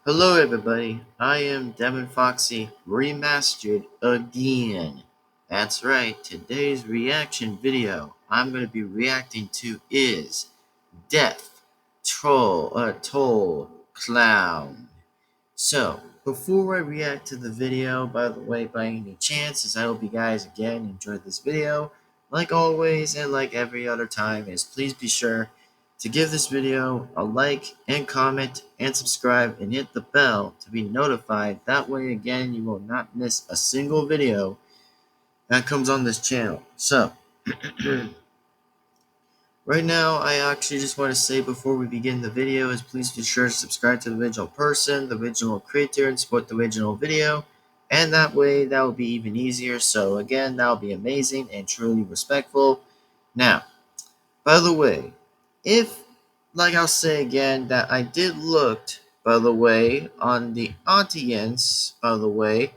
Hello everybody, I am Devin-Foxy, Remastered again. That's right, today's reaction video I'm going to be reacting to is Death Toll Clown. So, before I react to the video, by the way, by any chances, I hope you guys again enjoyed this video. Like always, and like every other time, please be sure to give this video a like and comment and subscribe and hit the bell to be notified. That way, again, you will not miss a single video that comes on this channel. So, right now, I actually just want to say before we begin the video please be sure to subscribe to the original person, the original creator, and support the original video. And that way, that will be even easier. So again, that will be amazing and truly respectful. Now, by the way, I'll say again, that I did look, by the way, on the audience, by the way,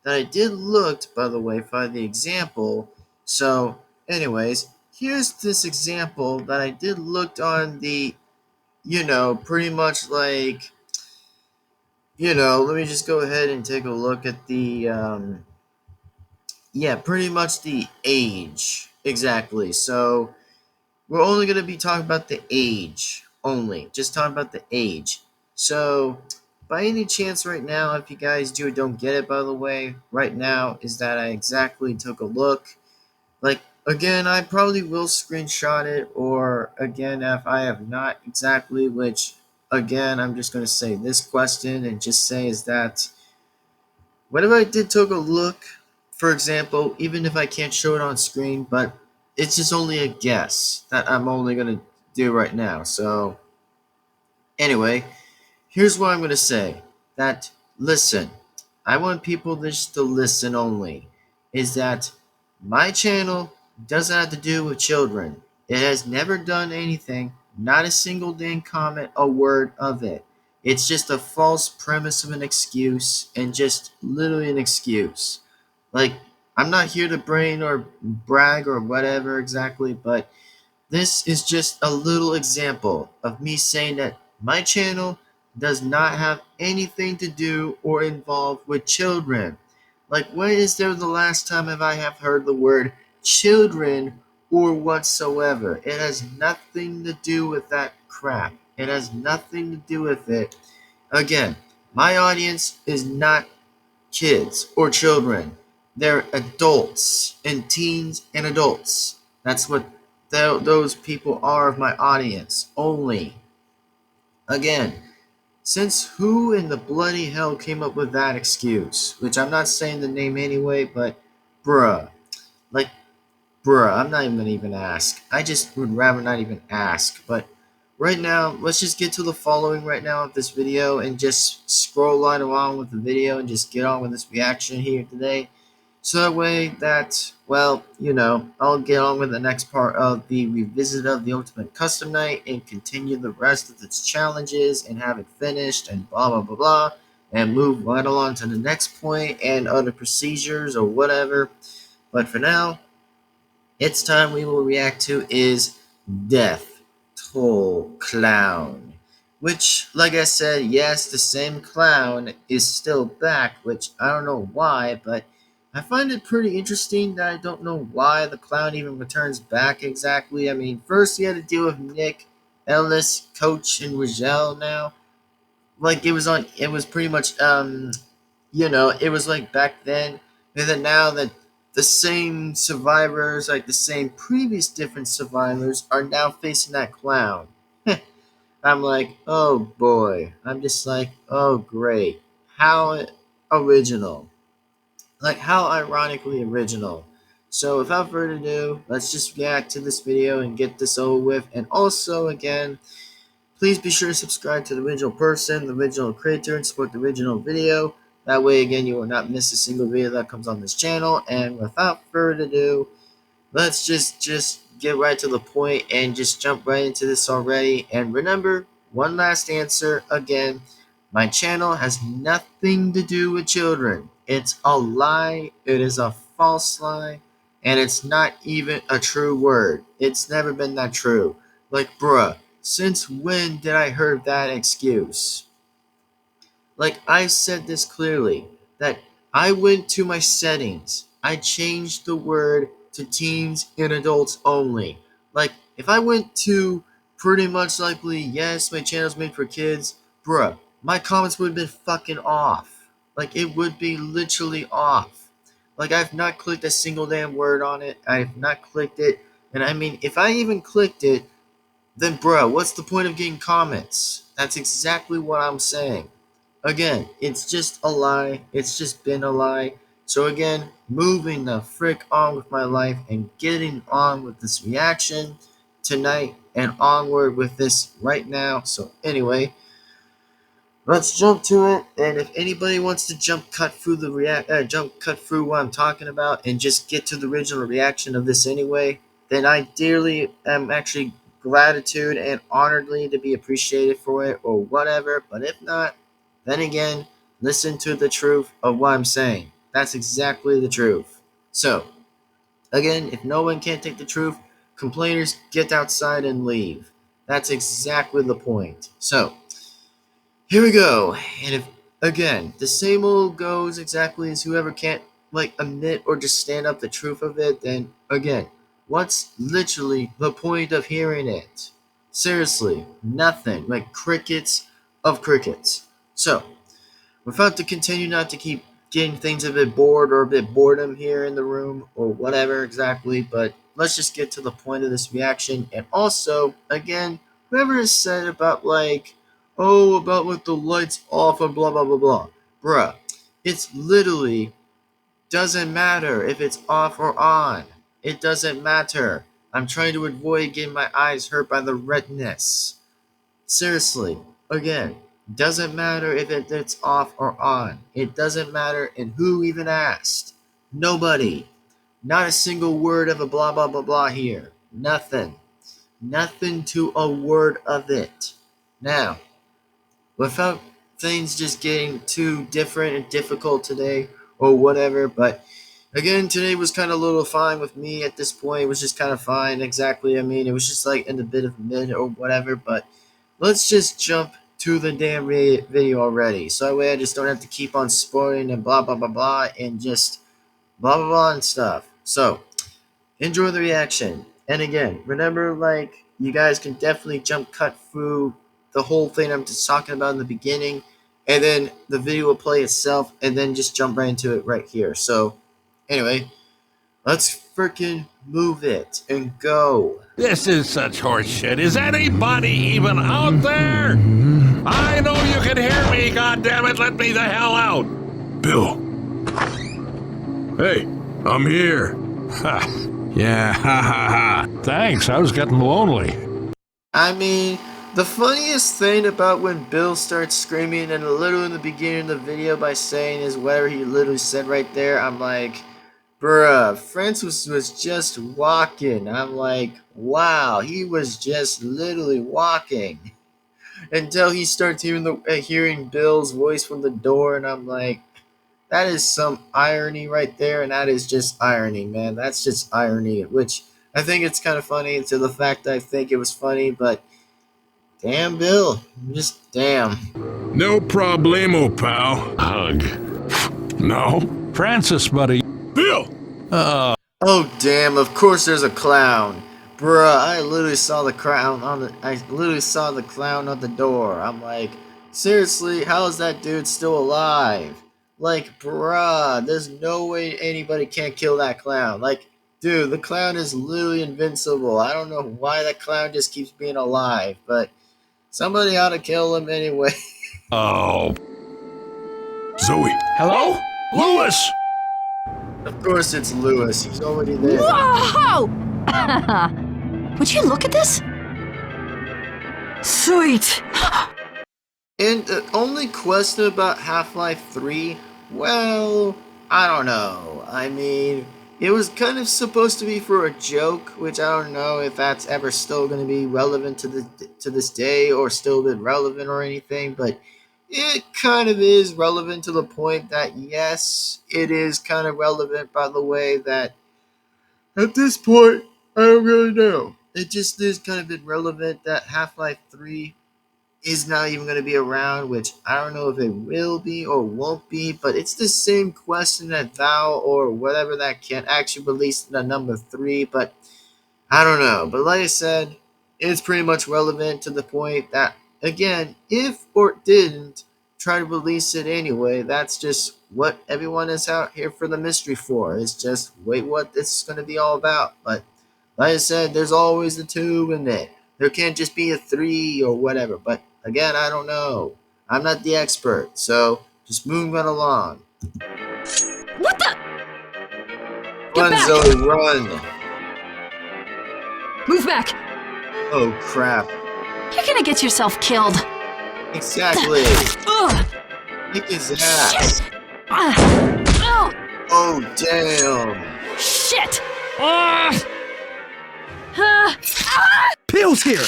that I did look, by the way, for the example. So, anyways, here's this example that I did look on the, pretty much like, let me just go ahead and take a look at the, pretty much the age. Exactly. So, we're only going to be talking about the age only. Just talking about the age. So, by any chance right now, if you guys do or don't get it, by the way, right now is that I exactly took a look. Like, again, I probably will screenshot it, or again, if I have not exactly, which, again, I'm just going to say this question and just say is that whenever I did take a look, for example, even if I can't show it on screen, but it's just only a guess that I'm only going to do right now. So, anyway, here's what I'm going to say. That, listen, I want people just to listen only. Is that my channel doesn't have to do with children. It has never done anything, not a single dang comment, a word of it. It's just a false premise of an excuse, and just literally an excuse. Like, I'm not here to brain or brag or whatever exactly, but this is just a little example of me saying that my channel does not have anything to do or involve with children. Like, when is there the last time have I have heard the word children or whatsoever? It has nothing to do with that crap. It has nothing to do with it. Again, my audience is not kids or children. They're adults and teens and adults. That's what those people are of my audience only. Again, since who in the bloody hell came up with that excuse? Which I'm not saying the name anyway, but bruh. Like, bruh, I'm not even gonna even ask. I just would rather not even ask. But right now, let's just get to the following right now of this video and just scroll right along with the video and just get on with this reaction here today. So that way that, well, I'll get on with the next part of the revisit of the Ultimate Custom Night and continue the rest of its challenges and have it finished and blah blah blah blah, and move right along to the next point and other procedures or whatever. But for now, it's time we will react to is Death Toll Clown. Which, like I said, yes, the same clown is still back, which I don't know why, but I find it pretty interesting that I don't know why the clown even returns back exactly. I mean, first he had to deal with Nick, Ellis, Coach, and Rigel now. Like, it was pretty much, it was like back then, and then now that the same survivors, like the same previous different survivors, are now facing that clown. I'm like, oh boy. I'm just like, oh great. How original. Like, how ironically original. So without further ado, let's just react to this video and get this over with. And also, again, please be sure to subscribe to the original person, the original creator, and support the original video. That way, again, you will not miss a single video that comes on this channel. And without further ado, let's just get right to the point and just jump right into this already. And remember, one last answer again, my channel has nothing to do with children. It's a lie. It is a false lie. And it's not even a true word. It's never been that true. Like, bruh. Since when did I heard that excuse? Like, I said this clearly, that I went to my settings. I changed the word to teens and adults only. Like, if I went to pretty much likely, yes, my channel's made for kids, bruh, my comments would have been fucking off. Like, it would be literally off. Like, I've not clicked a single damn word on it. I've not clicked it. And I mean, if I even clicked it, then bruh, what's the point of getting comments? That's exactly what I'm saying. Again, it's just a lie. It's just been a lie. So again, moving the frick on with my life and getting on with this reaction tonight and onward with this right now. So anyway, let's jump to it. And if anybody wants to jump cut through what I'm talking about and just get to the original reaction of this anyway, then I dearly am actually gratitude and honoredly to be appreciated for it or whatever. But if not, then again, listen to the truth of what I'm saying. That's exactly the truth. So, again, if no one can take the truth, complainers get outside and leave. That's exactly the point. So, here we go. And if, again, the same old goes exactly as whoever can't, like, admit or just stand up the truth of it, then, again, what's literally the point of hearing it? Seriously, nothing. Like crickets of crickets. So, without to continue not to keep getting things a bit bored or a bit boredom here in the room or whatever exactly, but let's just get to the point of this reaction. And also, again, whoever has said about like, oh, about with the lights off and blah blah blah blah, bruh, it's literally doesn't matter if it's off or on. It doesn't matter. I'm trying to avoid getting my eyes hurt by the redness. Seriously, again, doesn't matter if it's off or on. It doesn't matter, and who even asked? Nobody. Not a single word of a blah blah blah blah here. Nothing. Nothing to a word of it. Now, without things just getting too different and difficult today or whatever, but again, today was kind of a little fine with me at this point. It was just kind of fine, exactly. I mean, it was just like in a bit of mid or whatever, but let's just jump to the damn video already. So that way I just don't have to keep on spoiling and blah, blah, blah, blah, and just blah, blah, blah, and stuff. So, enjoy the reaction. And again, remember, like, you guys can definitely jump cut through the whole thing I'm just talking about in the beginning, and then the video will play itself, and then just jump right into it right here. So, anyway, let's freaking move it and go. This is such horseshit. Is anybody even out there? I know you can hear me, goddammit, let me the hell out! Bill. Hey, I'm here. Ha. Yeah, ha ha ha. Thanks, I was getting lonely. I mean, the funniest thing about when Bill starts screaming and literally in the beginning of the video by saying is whatever he literally said right there, I'm like, bruh, Francis was just walking. I'm like, wow, he was just literally walking. Until he starts hearing Bill's voice from the door, and I'm like, that is some irony right there, and that is just irony, man. That's just irony, which I think it's kind of funny to the fact that I think it was funny, but damn, Bill, just damn. No problemo, pal. Hug. No? Francis, buddy. Bill! Oh damn! Of course, there's a clown, bruh. I literally saw the clown on the door. I'm like, seriously, how is that dude still alive? Like, bruh, there's no way anybody can't kill that clown. Like, dude, the clown is literally invincible. I don't know why that clown just keeps being alive, but somebody ought to kill him anyway. Oh. Zoe. Hello? Louis! Of course, it's Lewis. He's already there. Whoa! Would you look at this? Sweet! And the only question about Half-Life 3, well, I don't know. I mean, it was kind of supposed to be for a joke, which I don't know if that's ever still going to be relevant to this day or still been relevant or anything, but it kind of is relevant to the point that, yes, it is kind of relevant by the way that at this point, I don't really know. it just is kind of irrelevant that Half-Life 3 is not even going to be around, which I don't know if it will be or won't be, but it's the same question that Thou or whatever that can actually released the number 3, but I don't know. But like I said, it's pretty much relevant to the point that, again, if or didn't try to release it anyway, that's just what everyone is out here for the mystery for. It's just wait what this is going to be all about. But like I said, there's always a 2 in it. There can't just be a 3 or whatever. But again, I don't know. I'm not the expert. So just moving right along. What the? Get Run, back! Zoe, run. Move back! Oh, crap. You're gonna get yourself killed. Exactly. Ugh! Kick his ass. Shit! Oh! Oh, damn. Shit! Ah! Pills here!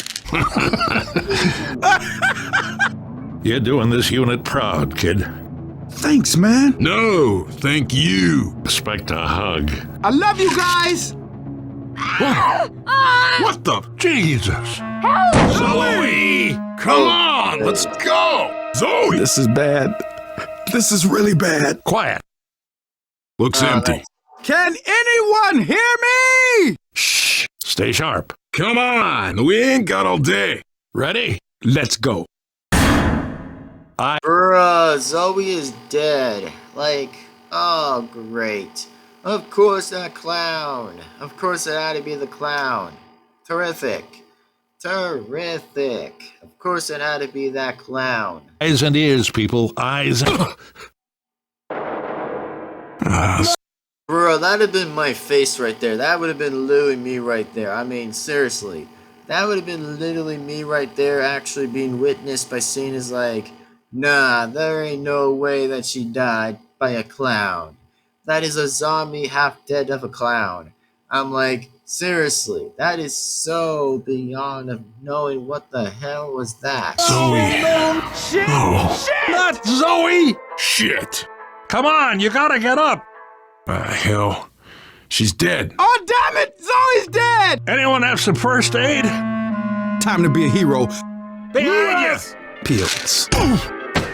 You're doing this unit proud, kid. Thanks, man. No, thank you. Expect a hug. I love you guys! What the? Jesus! Zoe! Come on, let's go! Zoe! This is bad. This is really bad. Quiet. Looks empty. Can anyone hear me? Shh. Stay sharp. Come on, we ain't got all day. Ready? Let's go. Bruh, Zoe is dead. Like, oh, great. Of course that clown. Of course it had to be the clown. Terrific. Terrific. Of course it had to be that clown. Eyes and ears, people. Eyes. Bruh, that'd have been my face right there. That would have been literally me right there. I mean, seriously. That would have been literally me right there actually being witnessed by seeing as like, nah, there ain't no way that she died by a clown. That is a zombie half dead of a clown. I'm like, seriously, that is so beyond of knowing what the hell was that. Zoe. Oh, Not Zoe! shit. Come on, you gotta get up. Hell. She's dead. Oh, damn it! Zoe's dead! Anyone have some first aid? Time to be a hero. Behind Pills.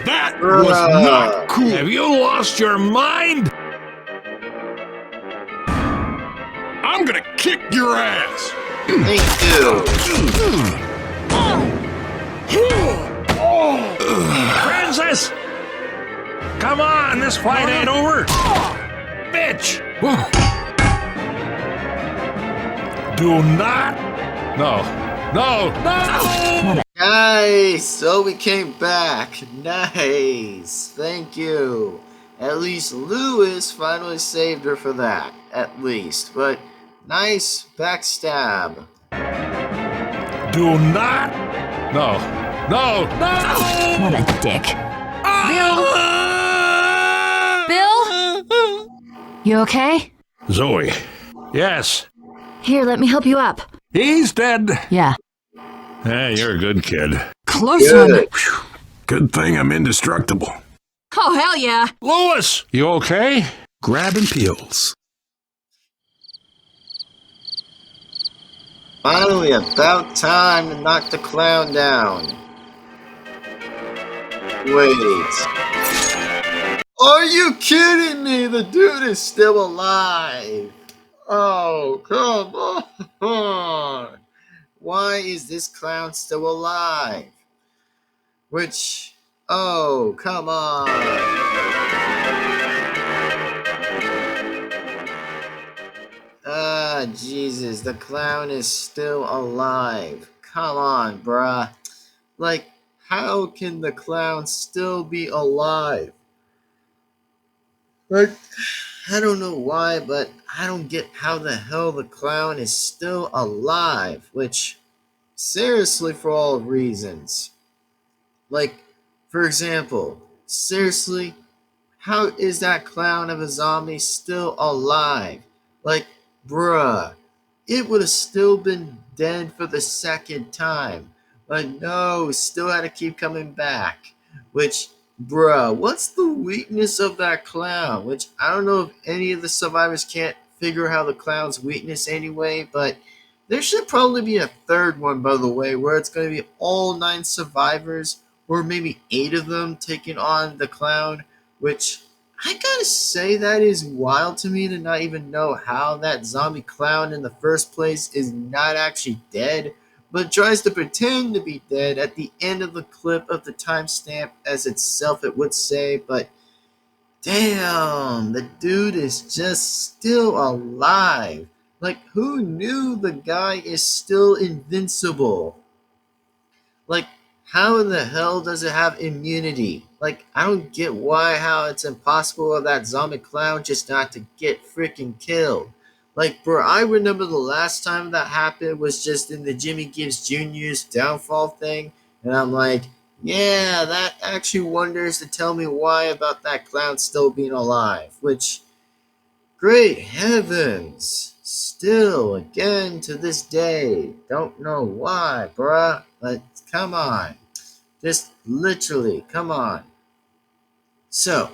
That was not cool. you! Have you lost your mind? I'm gonna kick your ass. Thank you. Francis! Come on, this fight ain't over. Bitch! Do not. No. No. No! Nice! Zoe came back. Nice. Thank you. At least Lewis finally saved her for that. At least. But nice backstab. Do not. No. No. No! What a dick. Bill? You okay? Zoe. Yes. Here, let me help you up. He's dead. Yeah. Hey, you're a good kid. Close one. Good. Good thing I'm indestructible. Oh, hell yeah. Louis, you okay? Grabbing pills. Finally, about time to knock the clown down. Wait. Are you kidding me? The dude is still alive. Oh, come on. Why is this clown still alive? Which, oh, come on. Ah, Jesus, the clown is still alive. Come on, bruh. Like, how can the clown still be alive? Like, I don't know why, but I don't get how the hell the clown is still alive. Which, seriously, for all reasons. Like, for example, seriously, how is that clown of a zombie still alive? Like, bruh, it would have still been dead for the second time. But no, still had to keep coming back. Which, bruh, what's the weakness of that clown? Which, I don't know if any of the survivors can't figure out the clown's weakness anyway, but There should probably be a third one, by the way, where it's going to be all 9 survivors, or maybe 8 of them taking on the clown, which I gotta say that is wild to me to not even know how that zombie clown in the first place is not actually dead, but tries to pretend to be dead at the end of the clip of the timestamp as itself it would say, but damn, the dude is just still alive. Like, who knew the guy is still invincible? Like, how in the hell does it have immunity? Like, I don't get how it's impossible for that zombie clown just not to get freaking killed. Like, bro, I remember the last time that happened was just in the Jimmy Gibbs Jr.'s downfall thing, and I'm like, yeah, that actually wonders to tell me why about that clown still being alive, which, great heavens, still, again to this day, don't know why, bruh, but come on. Just literally, come on. So,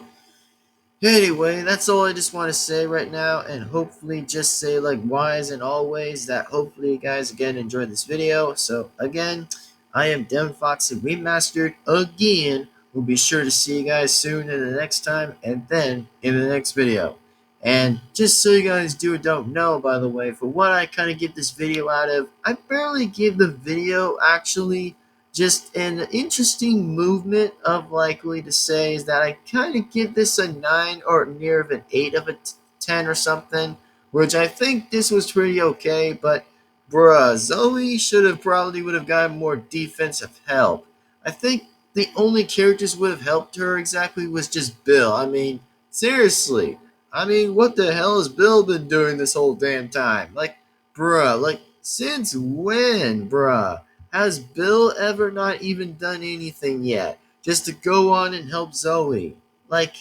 anyway, that's all I just want to say right now, and hopefully just say, like, wise and always, that hopefully you guys again enjoyed this video. So, again, I am Devin-Foxy Remastered again. We'll be sure to see you guys soon in the next time, and then in the next video. And just so you guys do or don't know, by the way, for what I kind of get this video out of, I barely give the video actually just an interesting movement of likely to say is that I kind of give this a 9 or near of an 8 of a 10 or something, which I think this was pretty okay, but bruh, Zoe should have probably would have gotten more defensive help. I think the only characters would have helped her exactly was just Bill. I mean, seriously. I mean, what the hell has Bill been doing this whole damn time? Like, bruh, like, since when, bruh? Has Bill ever not even done anything yet? Just to go on and help Zoe? Like,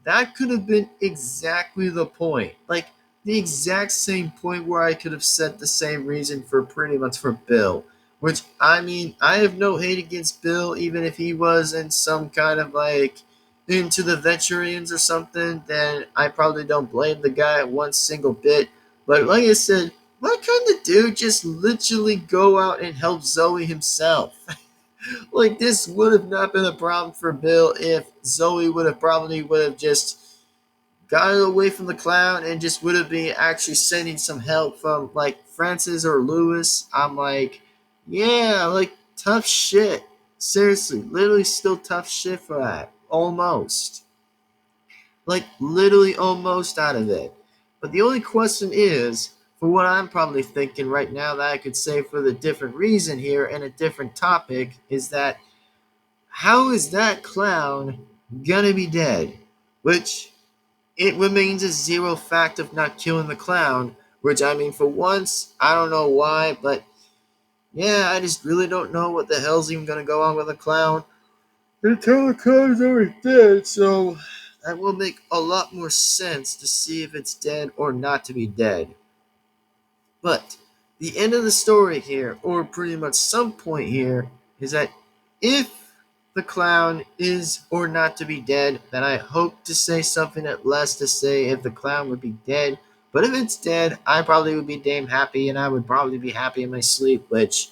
that could have been exactly the point. Like, the exact same point where I could have said the same reason for pretty much for Bill. Which, I mean, I have no hate against Bill, even if he was in some kind of like into the Venturians or something, then I probably don't blame the guy one single bit. But like I said, why couldn't the dude just literally go out and help Zoe himself? Like, this would have not been a problem for Bill if Zoe would have just gotten away from the clown and just would have been actually sending some help from like Francis or Lewis. I'm like, yeah, like tough shit. Seriously, literally still tough shit for that. Almost. Like, literally almost out of it. But the only question is, for what I'm probably thinking right now that I could say for the different reason here and a different topic, is that how is that clown gonna be dead? Which, it remains a zero fact of not killing the clown, which, I mean, for once, I don't know why, but yeah, I just really don't know what the hell's even gonna go on with the clown until the clown's already dead, so that will make a lot more sense to see if it's dead or not to be dead. But the end of the story here, or pretty much some point here, is that if the clown is or not to be dead, then I hope to say something at less to say if the clown would be dead. But if it's dead, I probably would be damn happy, and I would probably be happy in my sleep, which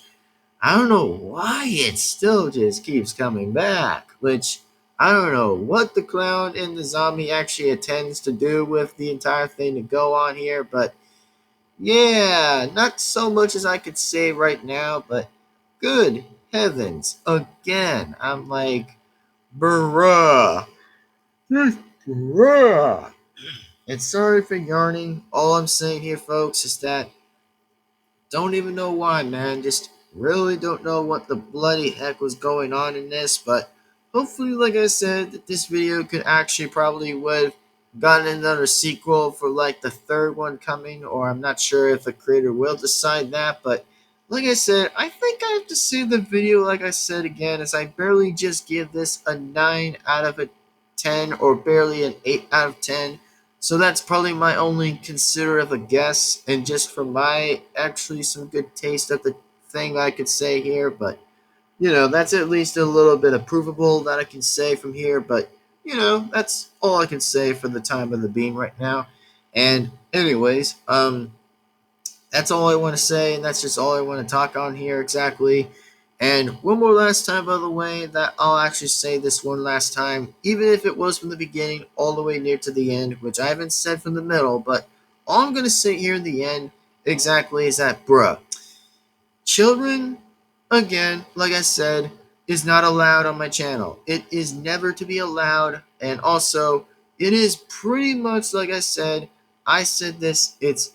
I don't know why it still just keeps coming back, which I don't know what the clown and the zombie actually intends to do with the entire thing to go on here, but yeah, not so much as I could say right now, but good heavens, again, I'm like, bruh, just bruh. And sorry for yarning, all I'm saying here, folks, is that don't even know why, man. Just really don't know what the bloody heck was going on in this. But hopefully, like I said, that this video could actually probably would have gotten another sequel for like the third one coming. Or I'm not sure if the creator will decide that. But like I said, I think I have to see the video, like I said again, as I barely just give this a 9 out of a 10 or barely an 8 out of 10. So that's probably my only consider of a guess, and just from my actually some good taste of the thing I could say here, but that's at least a little bit of provable that I can say from here, but that's all I can say for the time of the being right now. And anyways, That's all I want to say, and that's just all I want to talk on here exactly. And one more last time, by the way, that I'll actually say this one last time, even if it was from the beginning all the way near to the end, which I haven't said from the middle, but all I'm going to say here in the end exactly is that, bruh, children, again, like I said, is not allowed on my channel. It is never to be allowed, and also, it is pretty much like I said this, it's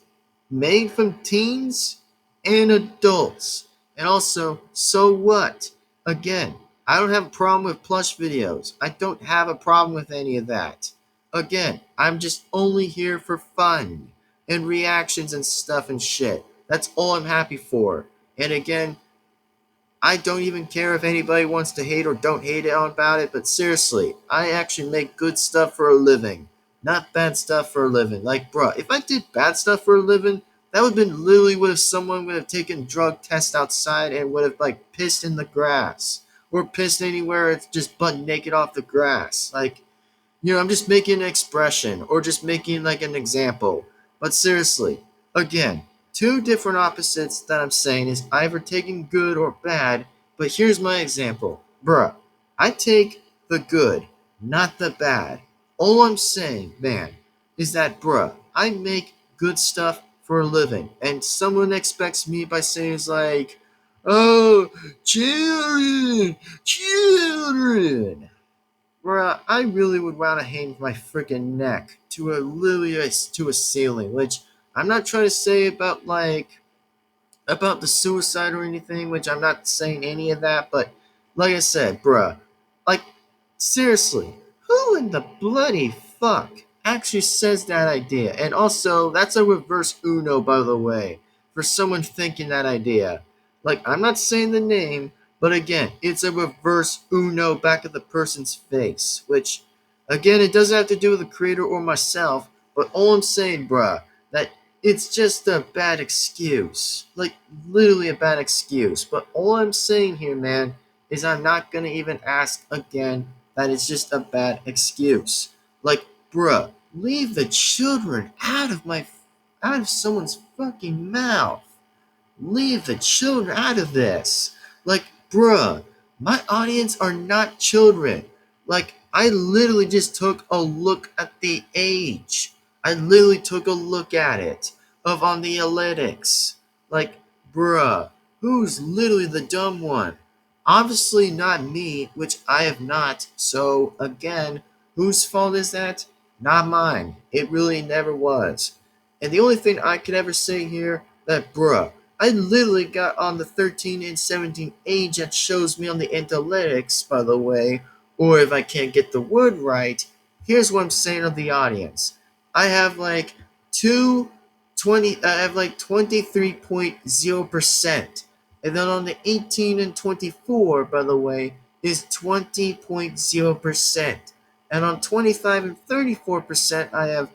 made from teens and adults. And also, so what? Again, I don't have a problem with plush videos. I don't have a problem with any of that. Again, I'm just only here for fun and reactions and stuff and shit. That's all I'm happy for. And again, I don't even care if anybody wants to hate or don't hate it on about it, but seriously, I actually make good stuff for a living, not bad stuff for a living. Like, bruh, if I did bad stuff for a living, that would have been literally what if someone would have taken drug tests outside and would have, like, pissed in the grass. Or pissed anywhere, it's just butt naked off the grass. Like, I'm just making an expression or just making like an example. But seriously, again, two different opposites that I'm saying is either taking good or bad. But here's my example. Bruh, I take the good, not the bad. All I'm saying, man, is that, bruh, I make good stuff for a living. And someone expects me by saying it's like, oh, children. Bruh, I really would want to hang my freaking neck to to a ceiling, which I'm not trying to say about the suicide or anything, which I'm not saying any of that, but like I said, bruh, like, seriously, who in the bloody fuck actually says that idea? And also, that's a reverse Uno, by the way, for someone thinking that idea. Like, I'm not saying the name, but again, it's a reverse Uno back of the person's face, which, again, it doesn't have to do with the creator or myself, but all I'm saying, bruh, that it's just a bad excuse. Like, literally a bad excuse. But all I'm saying here, man, is I'm not gonna even ask again that it's just a bad excuse. Like, bruh, leave the children out of someone's fucking mouth. Leave the children out of this. Like, bruh, my audience are not children. Like, I literally just took a look at the age. I literally took a look at it of on the analytics. Like, bruh, who's literally the dumb one? Obviously not me, which I have not. So again, whose fault is that? Not mine. It really never was. And the only thing I could ever say here that, bruh, I literally got on the 13 and 17 age that shows me on the analytics, by the way, or if I can't get the word right, here's what I'm saying of the audience. I have like 23.0%. And then on the 18 and 24, by the way, is 20.0%. And on 25 and 34%, I have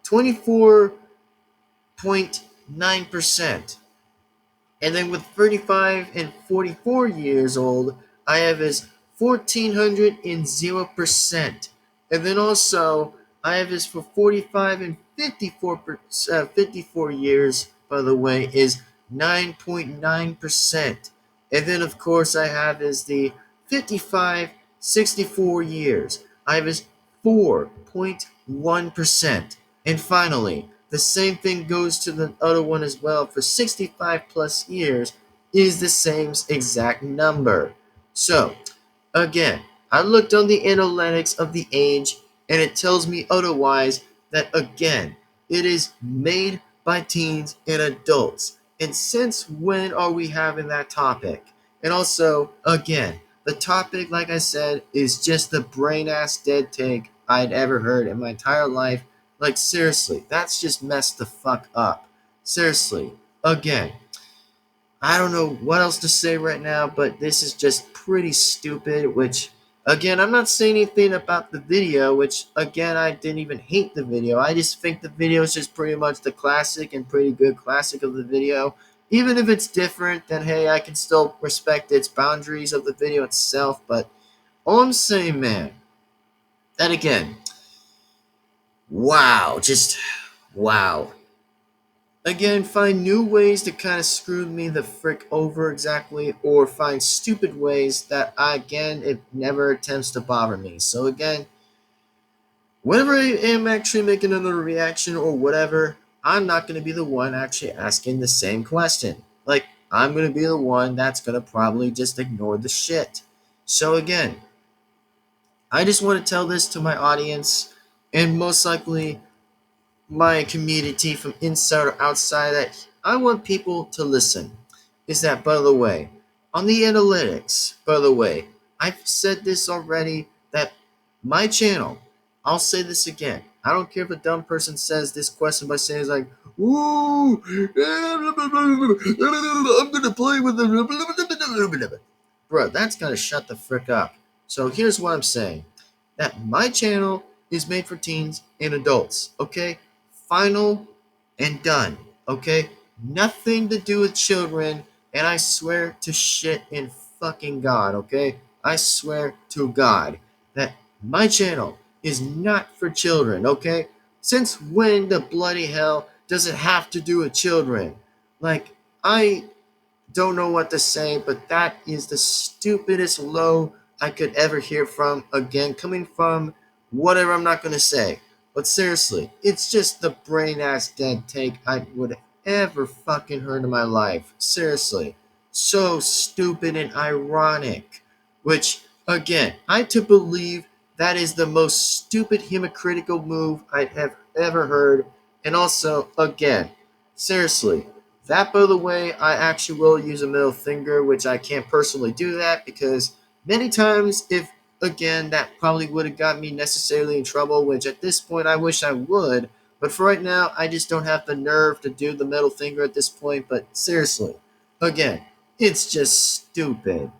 24.9%. And then with 35 and 44 years old, I have is 1400%. And then also, I have is for 45 and 54 years, by the way, is 9.9%. And then, of course, I have is the 55, 64 years. I have is 4.1%. And finally, the same thing goes to the other one as well. For 65 plus years is the same exact number. So, again, I looked on the analytics of the age and it tells me otherwise that, again, it is made by teens and adults. And since when are we having that topic? And also, again, the topic, like I said, is just the brain-ass dead take I'd ever heard in my entire life. Like, seriously, that's just messed the fuck up. Seriously, again, I don't know what else to say right now, but this is just pretty stupid, which, again, I'm not saying anything about the video, which, again, I didn't even hate the video. I just think the video is just pretty much the classic and pretty good classic of the video. Even if it's different, then hey, I can still respect its boundaries of the video itself, but all I'm saying, man, that again, wow, just wow. again, find new ways to kind of screw me the frick over exactly, or find stupid ways that again, it never attempts to bother me. So again, whenever I am actually making another reaction or whatever, I'm not going to be the one actually asking the same question. Like, I'm going to be the one that's going to probably just ignore the shit. So again, I just want to tell this to my audience and most likely my community from inside or outside that I want people to listen. Is that, by the way, on the analytics, by the way, I've said this already that my channel, I'll say this again. I don't care if a dumb person says this question by saying it's like, ooh, I'm gonna play with them. Bro, that's gotta shut the frick up. So here's what I'm saying. That my channel is made for teens and adults, okay? Final and done, okay? Nothing to do with children, and I swear to shit in fucking God, okay? I swear to God that my channel is not for children, okay? Since when the bloody hell does it have to do with children? Like, I don't know what to say, but that is the stupidest low I could ever hear from. Again, coming from whatever I'm not going to say. But seriously, it's just the brain ass dead take I would ever fucking heard in my life. Seriously. So stupid and ironic. Which, again, I to believe that is the most stupid hypocritical move I have ever heard. And also, again, seriously, that, by the way, I actually will use a middle finger, which I can't personally do that because many times, if again, that probably would have got me necessarily in trouble, which at this point I wish I would. But for right now, I just don't have the nerve to do the middle finger at this point. But seriously, again, it's just stupid.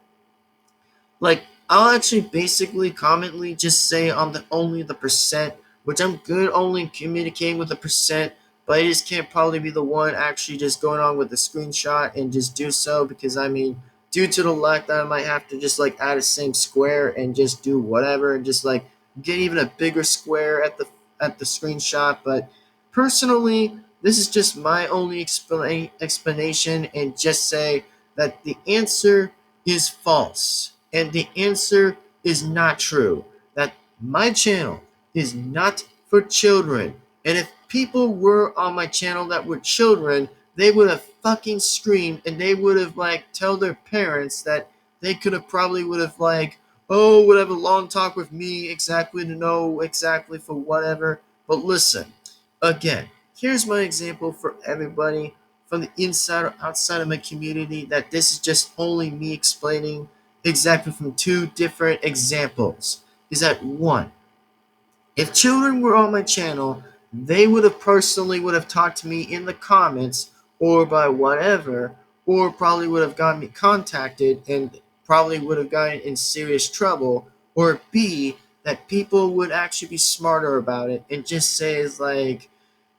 Like, I'll actually basically commonly just say on the only the percent, which I'm good only communicating with the percent, but I just can't probably be the one actually just going on with the screenshot and just do so because I mean, due to the lack that I might have to just like add a same square and just do whatever and just like get even a bigger square at the screenshot. But personally, this is just my only explanation and just say that the answer is false and the answer is not true. That my channel is not for children. And if people were on my channel that were children, they would have fucking screamed and they would have like tell their parents that they could have probably would have like, oh, would have a long talk with me exactly to know exactly for whatever. But listen, again, here's my example for everybody from the inside or outside of my community that this is just only me explaining exactly from two different examples. Is that one, if children were on my channel, they would have personally would have talked to me in the comments or by whatever, or probably would have gotten me contacted and probably would have gotten in serious trouble, or B, that people would actually be smarter about it and just say is like,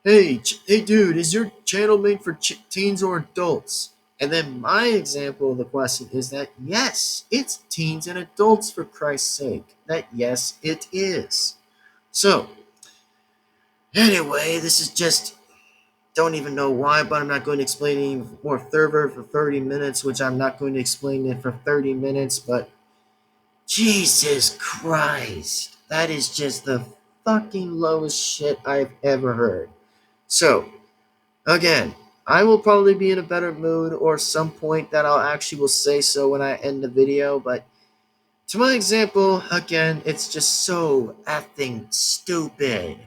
hey dude, is your channel made for teens or adults? And then my example of the question is that yes, it's teens and adults for Christ's sake. That yes, it is. So, anyway, this is just, don't even know why, but I'm not going to explain any more further for 30 minutes, which I'm not going to explain it for 30 minutes, but Jesus Christ, that is just the fucking lowest shit I've ever heard. So, again, I will probably be in a better mood or some point that I'll actually will say so when I end the video, but to my example, again, it's just so effing stupid.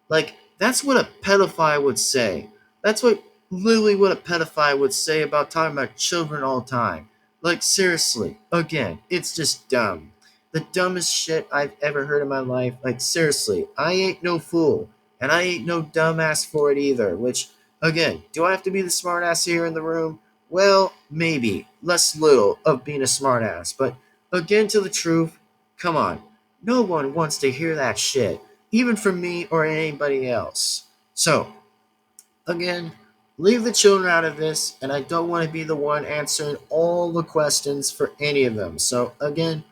Like, that's what a pedophile would say. That's what literally what a pedophile would say about talking about children all the time. Like, seriously, again, it's just dumb. The dumbest shit I've ever heard in my life. Like, seriously, I ain't no fool. And I ain't no dumbass for it either. Which, again, do I have to be the smartass here in the room? Well, maybe. Less little of being a smartass. But, again, to the truth, come on. No one wants to hear that shit even from me or anybody else. So, again, leave the children out of this, and I don't want to be the one answering all the questions for any of them. So, again,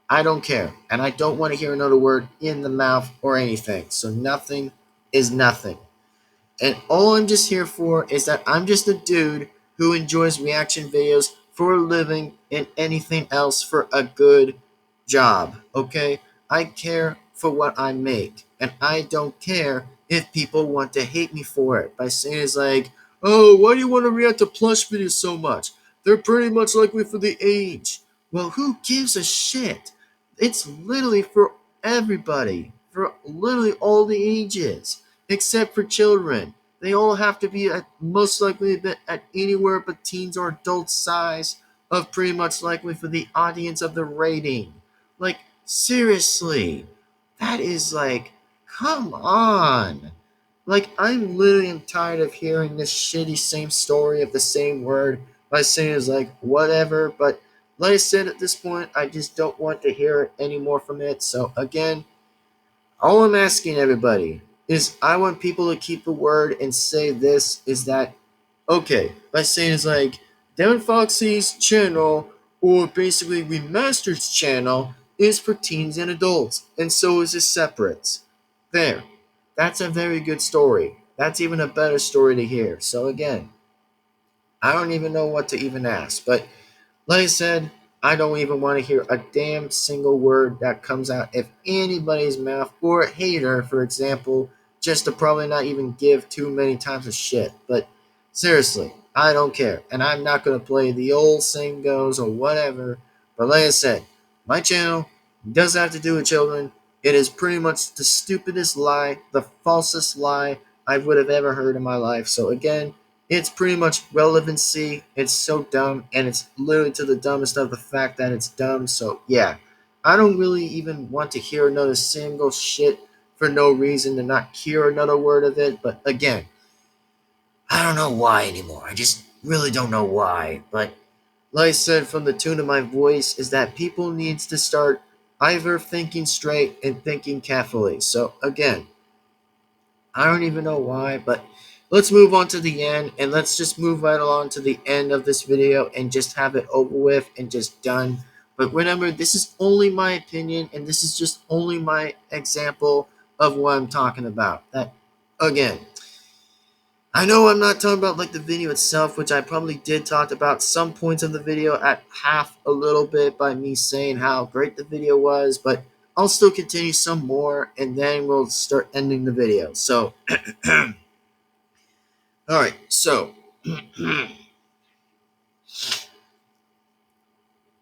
I don't care, and I don't want to hear another word in the mouth or anything. So, nothing is nothing. And all I'm just here for is that I'm just a dude who enjoys reaction videos for a living and anything else for a good job, okay? I care for what I make, and I don't care if people want to hate me for it by saying it's like, oh, why do you want to react to plush videos so much? They're pretty much likely for the age. Well, who gives a shit? It's literally for everybody, for literally all the ages, except for children. They all have to be at most likely at anywhere but teens or adult size of pretty much likely for the audience of the rating. Like, seriously, that is like, come on. Like, I'm literally tired of hearing this shitty same story of the same word by saying it's like, whatever, but like I said, at this point, I just don't want to hear any more from it. So, again, all I'm asking everybody is I want people to keep the word and say this is that, okay, by saying it's like Devin-Foxy's channel or basically Remastered's channel is for teens and adults, and so is his separates. There. That's a very good story. That's even a better story to hear. So again, I don't even know what to even ask, but like I said, I don't even want to hear a damn single word that comes out of anybody's mouth or a hater, for example, just to probably not even give too many times a shit. But seriously, I don't care. And I'm not going to play the old saying goes or whatever. But like I said, my channel doesn't have to do with children. It is pretty much the stupidest lie, the falsest lie I would have ever heard in my life. So again, it's pretty much relevancy. It's so dumb, and it's literally to the dumbest of the fact that it's dumb. So yeah, I don't really even want to hear another single shit for no reason to not hear another word of it. But again, I don't know why anymore. I just really don't know why. But like I said, from the tune of my voice, is that people needs to start either thinking straight and thinking carefully. So again, I don't even know why, but let's move on to the end, and let's just move right along to the end of this video and just have it over with and just done. But remember, this is only my opinion, and this is just only my example of what I'm talking about. That, again, I know I'm not talking about like the video itself, which I probably did talk about some points of the video at half a little bit by me saying how great the video was, but I'll still continue some more, and then we'll start ending the video. So, alright, so,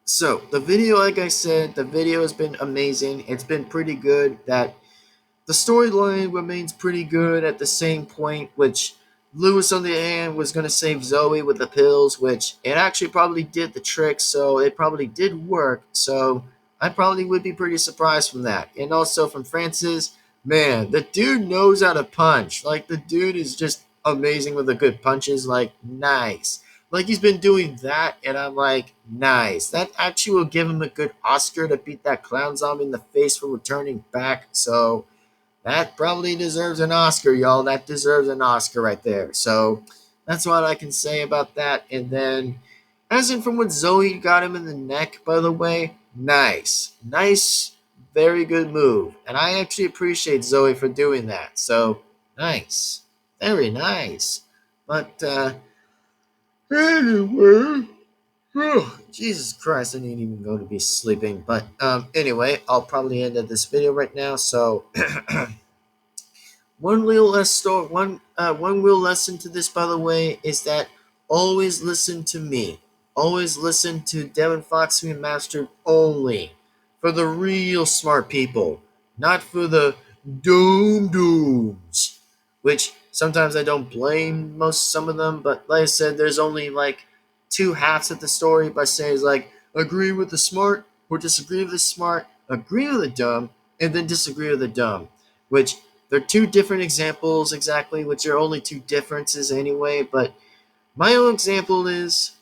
so the video, like I said, the video has been amazing. It's been pretty good. That the storyline remains pretty good at the same point, which Lewis, on the other hand, was going to save Zoe with the pills, which it actually probably did the trick, so it probably did work. So I probably would be pretty surprised from that. And also from Francis, man, the dude knows how to punch. Like, the dude is just amazing with the good punches. Like, nice. Like, he's been doing that, and I'm like, nice. That actually will give him a good Oscar to beat that clown zombie in the face for returning back. So that probably deserves an Oscar, y'all. That deserves an Oscar right there. So that's what I can say about that. And then, as in from when Zoe got him in the neck, by the way, nice. Nice, very good move. And I actually appreciate Zoe for doing that. So, nice. Very nice. But, anyway, Jesus Christ, I didn't even go to be sleeping. But, anyway, I'll probably end this video right now. So, one real lesson to this, by the way, is that always listen to me. Always listen to Devin-Foxy Remastered only. For the real smart people. Not for the dooms. Which sometimes I don't blame some of them, but like I said, there's only like two halves of the story by saying it's like, agree with the smart or disagree with the smart, agree with the dumb, and then disagree with the dumb. Which they're two different examples exactly, which are only two differences anyway, but my own example is,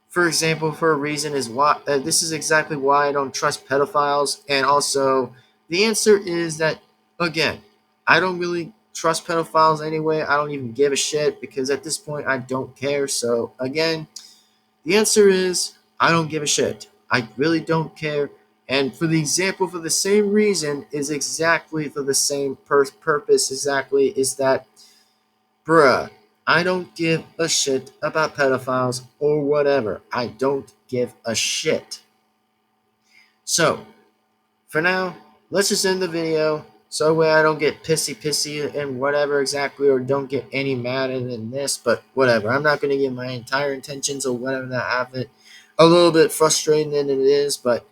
for example, for a reason is why this is exactly why I don't trust pedophiles, and also the answer is that, again, I don't really trust pedophiles anyway. I don't even give a shit because at this point I don't care. So again, the answer is I don't give a shit. I really don't care. And for the example, for the same reason, is exactly for the same purpose, exactly, is that bruh, I don't give a shit about pedophiles or whatever. I don't give a shit. So, for now, let's just end the video so that way I don't get pissy and whatever exactly, or don't get any madder than this, but whatever. I'm not going to give my entire intentions or whatever that I have it a little bit frustrating than it is, but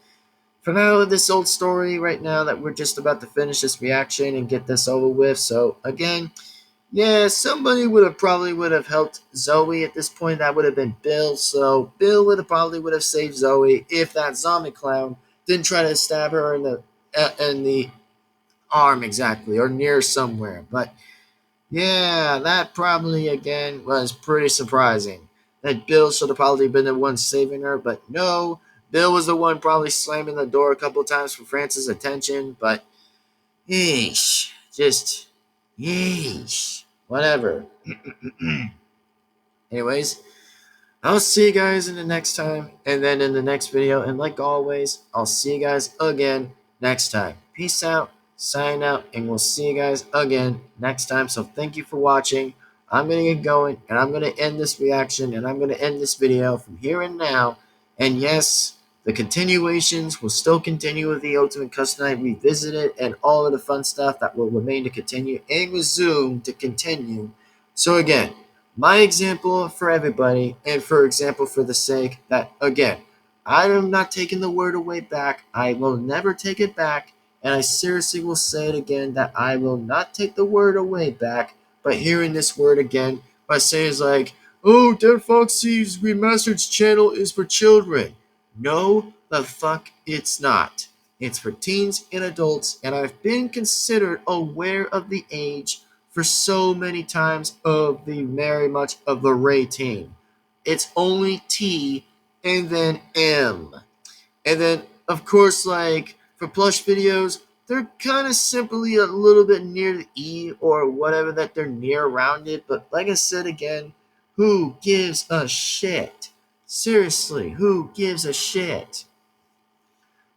for now, this old story right now that we're just about to finish this reaction and get this over with. So again, yeah, somebody would have helped Zoe at this point. That would have been Bill. So Bill would have saved Zoe if that zombie clown didn't try to stab her in the arm exactly, or near somewhere. But yeah, that probably again was pretty surprising. That Bill should have probably been the one saving her, but no, Bill was the one probably slamming the door a couple times for Francis' attention. But yeesh, just yeesh, whatever. Anyways, I'll see you guys in the next time, and then in the next video. And like always, I'll see you guys again next time. Peace out, sign out, and we'll see you guys again next time. So thank you for watching. I'm going to get going, and I'm going to end this reaction, and I'm going to end this video from here and now. And yes, the continuations will still continue with the Ultimate Custom Night Revisited and all of the fun stuff that will remain to continue and resume to continue. So again, my example for everybody, and for example for the sake that, again, I am not taking the word away back. I will never take it back. And I seriously will say it again that I will not take the word away back by hearing this word again by saying it's like, oh, Devin-Foxy's Remastered channel is for children. No, the fuck it's not. It's for teens and adults, and I've been considered aware of the age for so many times of the very much of the rating. It's only T and then M. And then, of course, like, for plush videos, they're kind of simply a little bit near the E or whatever that they're near around it. But like I said again, who gives a shit? Seriously, who gives a shit?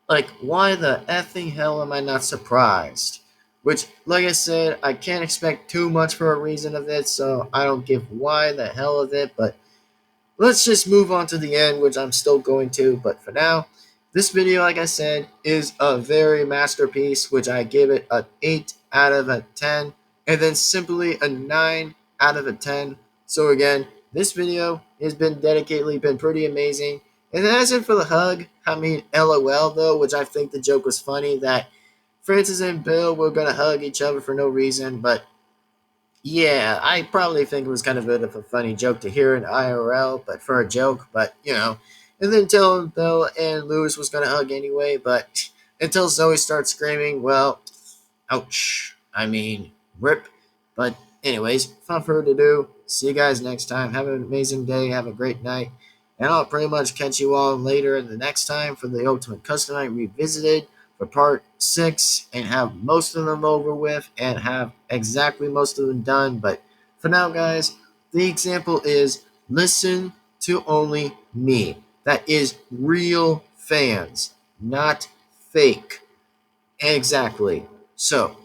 Like, why the effing hell am I not surprised? Which, like I said, I can't expect too much for a reason of it, so I don't give why the hell of it, but let's just move on to the end, which I'm still going to, but for now, this video, like I said, is a very masterpiece, which I give it an 8 out of a 10, and then simply a 9 out of a 10. So again, this video has been dedicatedly been pretty amazing. And as in for the hug, I mean, LOL though, which I think the joke was funny that Francis and Bill were going to hug each other for no reason, but yeah, I probably think it was kind of a bit of a funny joke to hear in IRL, but for a joke, but you know. And then until Bill and Lewis was going to hug anyway, but until Zoe starts screaming, well, ouch. I mean, rip. But anyways, without further ado, see you guys next time. Have an amazing day. Have a great night. And I'll pretty much catch you all later in the next time for the Ultimate Custom Night Revisited for part 6 and have most of them over with and have exactly most of them done. But for now, guys, the example is listen to only me. That is real fans, not fake. Exactly. So,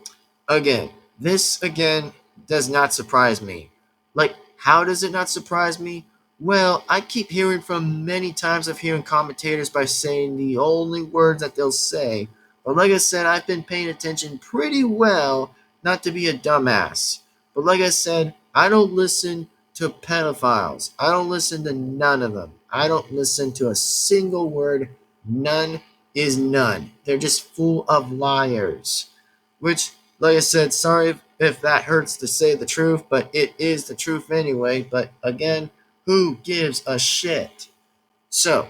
again, this again does not surprise me. Like, how does it not surprise me? Well, I keep hearing from many times of hearing commentators by saying the only words that they'll say. But like I said, I've been paying attention pretty well not to be a dumbass. But like I said, I don't listen to pedophiles. I don't listen to none of them. I don't listen to a single word. None is none. They're just full of liars. Which, like I said, sorry if that hurts to say the truth, but it is the truth anyway. But again, who gives a shit? So,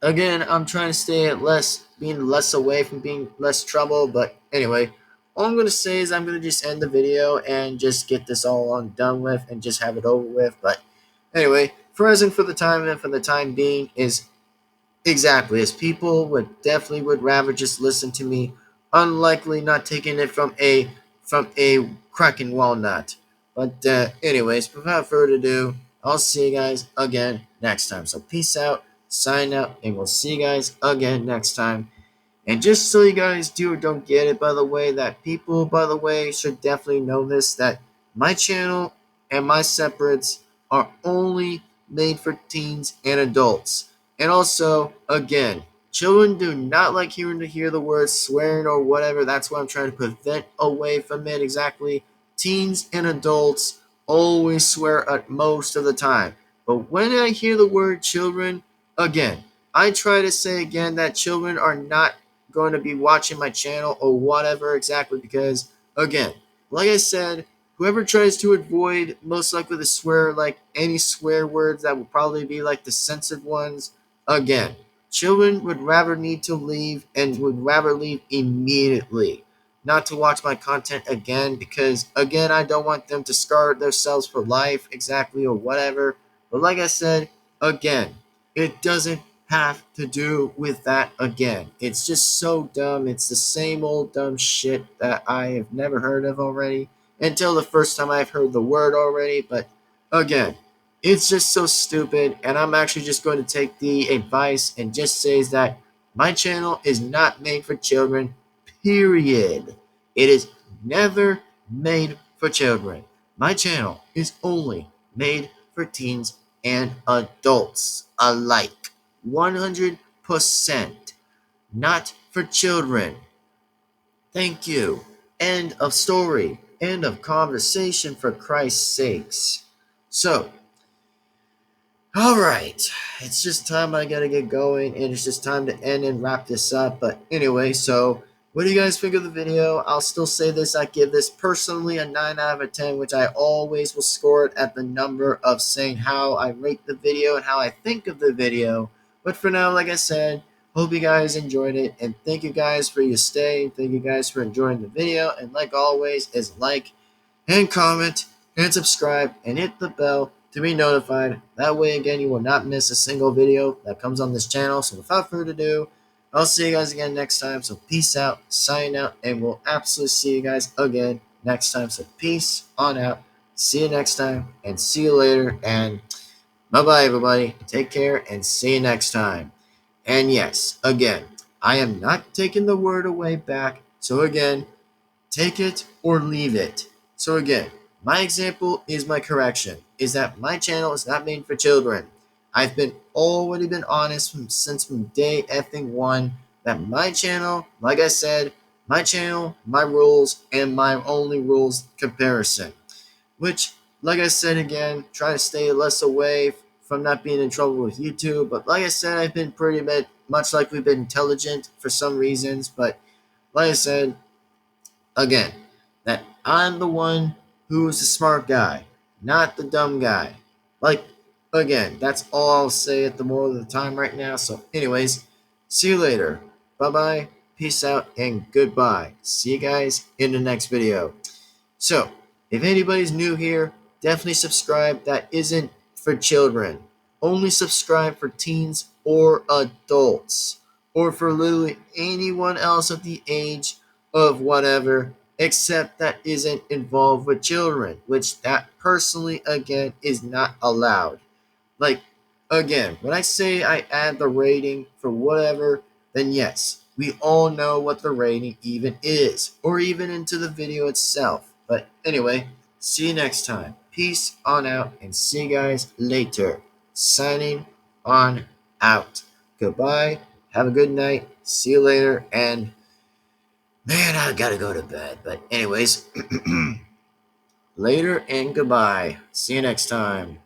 again, I'm trying to stay at being less away from being less trouble. But anyway, all I'm going to say is I'm going to just end the video and just get this all on done with and just have it over with. But anyway, present for the time and for the time being is exactly as people would rather just listen to me, unlikely not taking it from a cracking walnut. But anyways, without further ado, I'll see you guys again next time. So peace out, sign out, and we'll see you guys again next time. And just so you guys do or don't get it, by the way, that people, by the way, should definitely know this, that my channel and my separates are only made for teens and adults. And also, again, children do not like hear the words swearing or whatever. That's why I'm trying to prevent away from it exactly. Teens and adults always swear at most of the time. But when I hear the word children, again, I try to say again that children are not going to be watching my channel or whatever exactly because, again, like I said, whoever tries to avoid most likely the swear, like any swear words that will probably be like the censored ones, again, children would rather need to leave and would rather leave immediately. Not to watch my content again because, again, I don't want them to scar themselves for life exactly or whatever. But like I said, again, it doesn't have to do with that again. It's just so dumb. It's the same old dumb shit that I have never heard of already until the first time I've heard the word already. But again, it's just so stupid. And I'm actually just going to take the advice and just say that my channel is not made for children, period. It is never made for children. My channel is only made for teens and adults alike. 100%. Not for children. Thank you. End of story. End of conversation, for Christ's sakes. So, alright. It's just time I gotta get going, and it's just time to end and wrap this up. But anyway, so what do you guys think of the video? I'll still say this. I give this personally a 9 out of 10, which I always will score it at the number of saying how I rate the video and how I think of the video. But for now, like I said, hope you guys enjoyed it, and thank you guys for your stay, and thank you guys for enjoying the video, and like always is like and comment and subscribe and hit the bell to be notified. That way, again, you will not miss a single video that comes on this channel. So without further ado, I'll see you guys again next time. So peace out, sign out, and we'll absolutely see you guys again next time. So peace on out. See you next time, and see you later, and bye-bye, everybody. Take care, and see you next time. And yes, again, I am not taking the word away back. So again, take it or leave it. So again, my example is my correction, is that my channel is not made for children. I've already been honest since from day effing one that my channel, like I said, my channel, my rules, and my only rules comparison. Which, like I said again, try to stay less away from not being in trouble with YouTube. But like I said, I've been pretty much like we've been intelligent for some reasons. But like I said, again, that I'm the one who's the smart guy, not the dumb guy. Like, again, that's all I'll say at the more of the time right now. So, anyways, see you later. Bye-bye, peace out, and goodbye. See you guys in the next video. So, if anybody's new here, definitely subscribe. That isn't for children. Only subscribe for teens or adults, or for literally anyone else of the age of whatever, except that isn't involved with children, which that personally, again, is not allowed. Like, again, when I say I add the rating for whatever, then yes, we all know what the rating even is, or even into the video itself. But anyway, see you next time. Peace on out, and see you guys later. Signing on out. Goodbye. Have a good night. See you later. And man, I gotta go to bed. But anyways, later and goodbye. See you next time.